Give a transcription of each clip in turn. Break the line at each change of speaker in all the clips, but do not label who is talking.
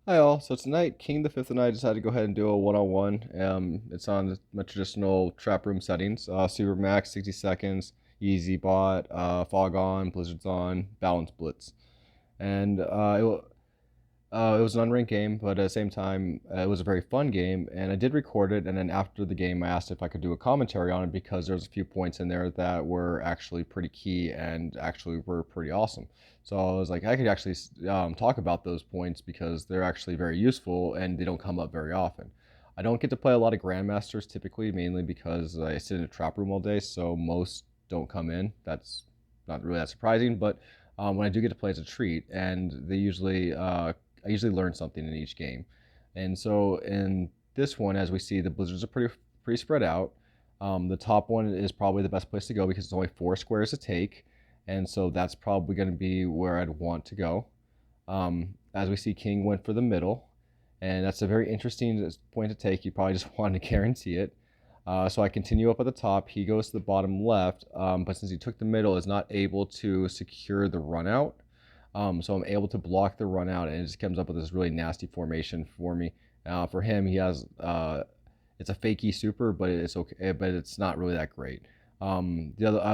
Hi all. So tonight, King the Fifth and I decided to go ahead and do a one-on-one. It's on my traditional trap room settings. Supermax, 60 seconds, easy bot, fog on, blizzards on, balance blitz. And it was an unranked game, but at the same time, it was a very fun game, and I did record it. And then after the game, I asked if I could do a commentary on it because there's a few points in there that were actually pretty key and actually were pretty awesome. So I was like, I could actually talk about those points because they're actually very useful and they don't come up very often. I don't get to play a lot of grandmasters typically, mainly because I sit in a trap room all day, so most don't come in. That's not really that surprising, but when I do get to play, it's a treat, and I usually learn something in each game. And so in this one, as we see, the blizzards are pretty spread out. The top one is probably the best place to go because it's only 4 squares to take, and so that's probably going to be where I'd want to go. As we see, King went for the middle, and that's a very interesting point to take. You probably just wanted to guarantee it. So I continue up at the top. He goes to the bottom left, but since he took the middle, is not able to secure the run out. So I'm able to block the run out, and it just comes up with this really nasty formation for me. For him, he has it's a fakey super, but it's okay, but it's not really that great. I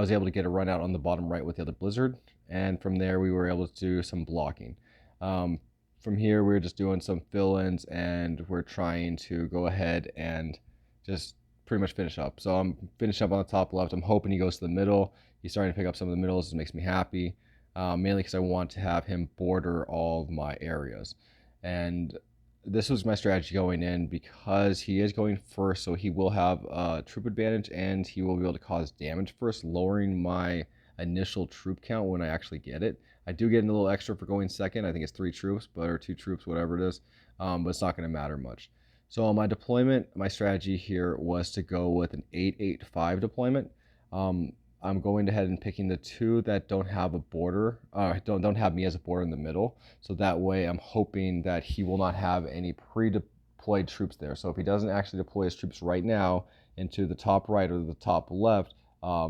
was able to get a run out on the bottom right with the other blizzard, and from there we were able to do some blocking. Um, from here, we were just doing some fill-ins, and we're trying to go ahead and just pretty much finish up. So I'm finishing up on the top left. I'm hoping he goes to the middle. He's starting to pick up some of the middles. It makes me happy, mainly because I want to have him border all of my areas. And this was my strategy going in because he is going first, so he will have a troop advantage and he will be able to cause damage first, lowering my initial troop count when I actually get it. I do get a little extra for going second. I think it's 3 troops, but or 2 troops, whatever it is. But it's not going to matter much. So on my deployment, my strategy here was to go with an 8-8-5 deployment. Um, I'm going ahead and picking the two that don't have a border, don't have me as a border in the middle. So that way, I'm hoping that he will not have any pre-deployed troops there. So if he doesn't actually deploy his troops right now into the top right or the top left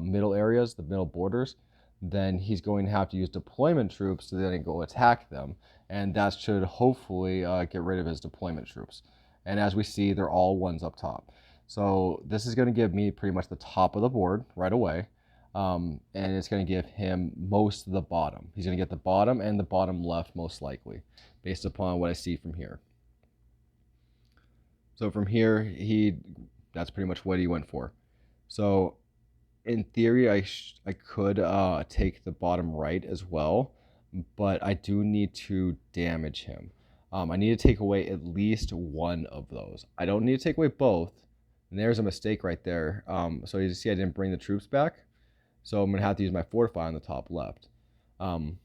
middle areas, the middle borders, then he's going to have to use deployment troops to then go attack them, and that should hopefully get rid of his deployment troops. And as we see, they're all ones up top. So this is going to give me pretty much the top of the board right away. And it's going to give him most of the bottom. He's going to get the bottom and the bottom left most likely, based upon what I see from here. So from here, that's pretty much what he went for. So in theory, I could take the bottom right as well, but I do need to damage him. I need to take away at least one of those. I don't need to take away both. And there's a mistake right there. So you see I didn't bring the troops back. So I'm going to have to use my fortify on the top left. Um,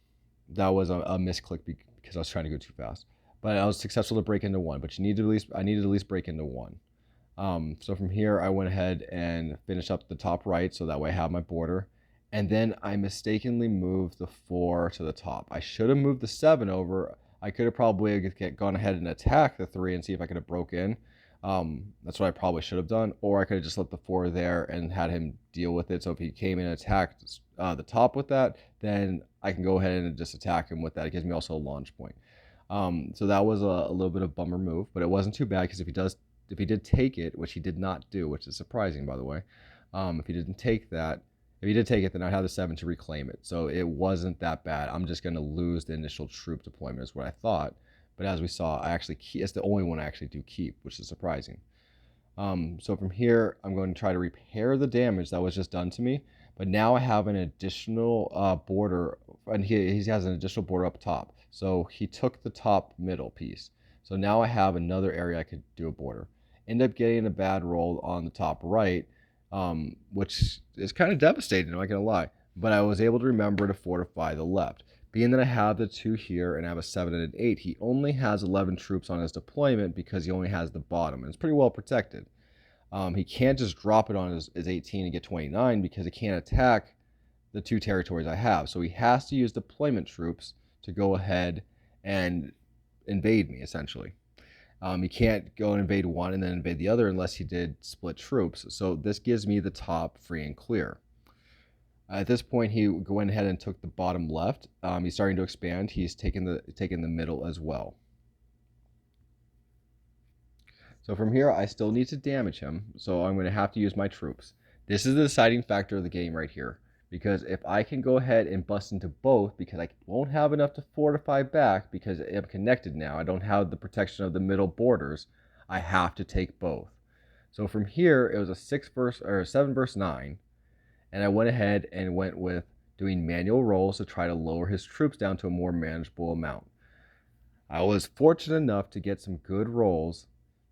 that was a misclick because I was trying to go too fast. But I was successful to break into one. But I needed to at least break into one. So from here, I went ahead and finished up the top right, so that way I have my border. And then I mistakenly moved the 4 to the top. I should have moved the 7 over. I could have probably gone ahead and attacked the 3 and see if I could have broke in. That's what I probably should have done. Or I could have just left the 4 there and had him deal with it. So if he came in and attacked the top with that, then I can go ahead and just attack him with that. It gives me also a launch point. So that was a little bit of a bummer move, but it wasn't too bad because if he did take it, which he did not do, which is surprising by the way, if he didn't take that, if he did take it, then I'd have the 7 to reclaim it. So it wasn't that bad. I'm just going to lose the initial troop deployment is what I thought. But as we saw, it's the only one I actually do keep, which is surprising. So from here, I'm going to try to repair the damage that was just done to me. But now I have an additional border, and he has an additional border up top. So he took the top middle piece. So now I have another area I could do a border. End up getting a bad roll on the top right, which is kind of devastating, I'm not going to lie. But I was able to remember to fortify the left. Being that I have the 2 here and I have a 7 and an 8, he only has 11 troops on his deployment because he only has the bottom. And it's pretty well protected. He can't just drop it on his 18 and get 29 because he can't attack the 2 territories I have. So he has to use deployment troops to go ahead and invade me, essentially. He can't go and invade one and then invade the other unless he did split troops. So this gives me the top free and clear. At this point, he went ahead and took the bottom left. He's starting to expand. He's taken the middle as well. So from here, I still need to damage him, so I'm going to have to use my troops. This is the deciding factor of the game right here, because if I can go ahead and bust into both, because I won't have enough to fortify back because I'm connected now, I don't have the protection of the middle borders, I have to take both. So from here, it was a 7 versus 9, and I went ahead and went with doing manual rolls to try to lower his troops down to a more manageable amount. I was fortunate enough to get some good rolls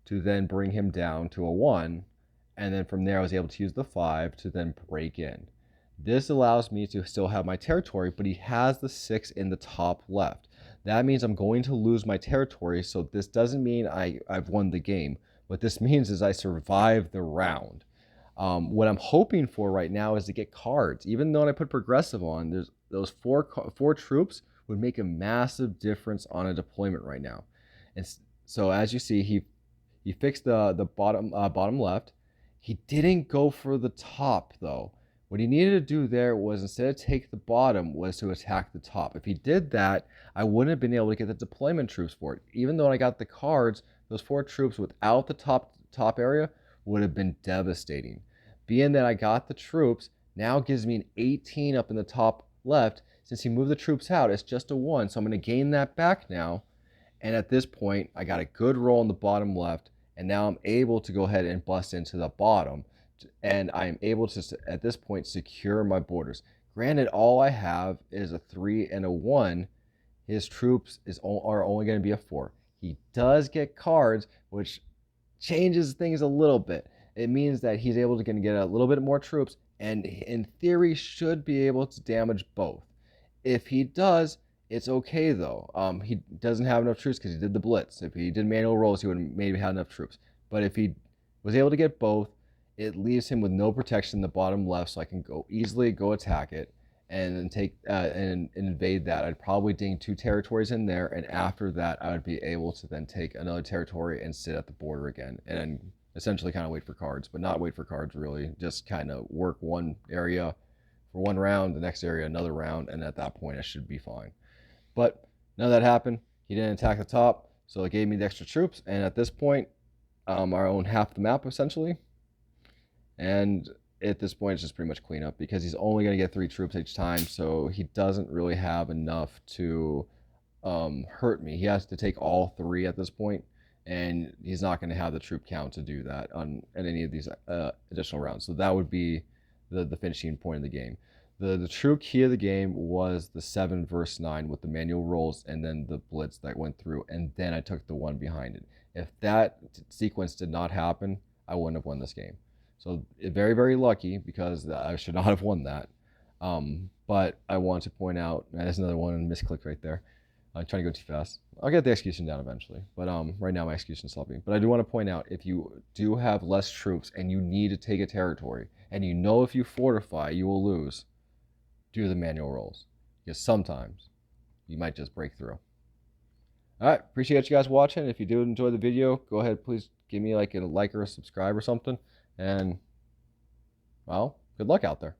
to then bring him down to a 1, and then from there I was able to use the 5 to then break in. This allows me to still have my territory, but he has the 6 in the top left. That means I'm going to lose my territory, so this doesn't mean I've won the game. What this means is I survived the round. What I'm hoping for right now is to get cards. Even though I put progressive on, there's those four troops would make a massive difference on a deployment right now. And so as you see, he fixed the bottom left. He didn't go for the top though. What he needed to do there was, instead of take the bottom, was to attack the top. If he did that, I wouldn't have been able to get the deployment troops for it. Even though I got the cards, those 4 troops without the top area would have been devastating. Being that I got the troops now gives me an 18 up in the top left. Since he moved the troops out, it's just a 1, so I'm going to gain that back now. And at this point, I got a good roll in the bottom left, and now I'm able to go ahead and bust into the bottom. And I'm able to, at this point, secure my borders. Granted, all I have is a 3 and a 1. His troops are only going to be a 4. He does get cards, which changes things a little bit. It means that he's able to get a little bit more troops, and in theory should be able to damage both. If he does, it's okay though. He doesn't have enough troops because he did the blitz. If he did manual rolls, he would have maybe had enough troops. But if he was able to get both, it leaves him with no protection in the bottom left, so I can easily go attack it and then take and invade that. I'd probably ding 2 territories in there, and after that, I would be able to then take another territory and sit at the border again, and essentially kind of wait for cards, but not wait for cards really. Just kind of work one area for one round, the next area another round, and at that point I should be fine. But none of that happened. He didn't attack the top, so it gave me the extra troops, and at this point, I own half the map essentially. And at this point, it's just pretty much cleanup because he's only going to get 3 troops each time, so he doesn't really have enough to hurt me. He has to take all 3 at this point, and he's not going to have the troop count to do that on any of these additional rounds. So that would be the finishing point of the game. The true key of the game was the 7 versus 9 with the manual rolls and then the blitz that went through, and then I took the 1 behind it. If that sequence did not happen, I wouldn't have won this game. So very, very lucky because I should not have won that. But I want to point out, there's another one misclick right there. I'm trying to go too fast. I'll get the execution down eventually. But right now my execution is sloppy. But I do want to point out, if you do have less troops and you need to take a territory, and you know if you fortify you will lose, do the manual rolls. Because sometimes you might just break through. Alright, appreciate you guys watching. If you do enjoy the video, go ahead, please give me like a like or a subscribe or something. And, well, good luck out there.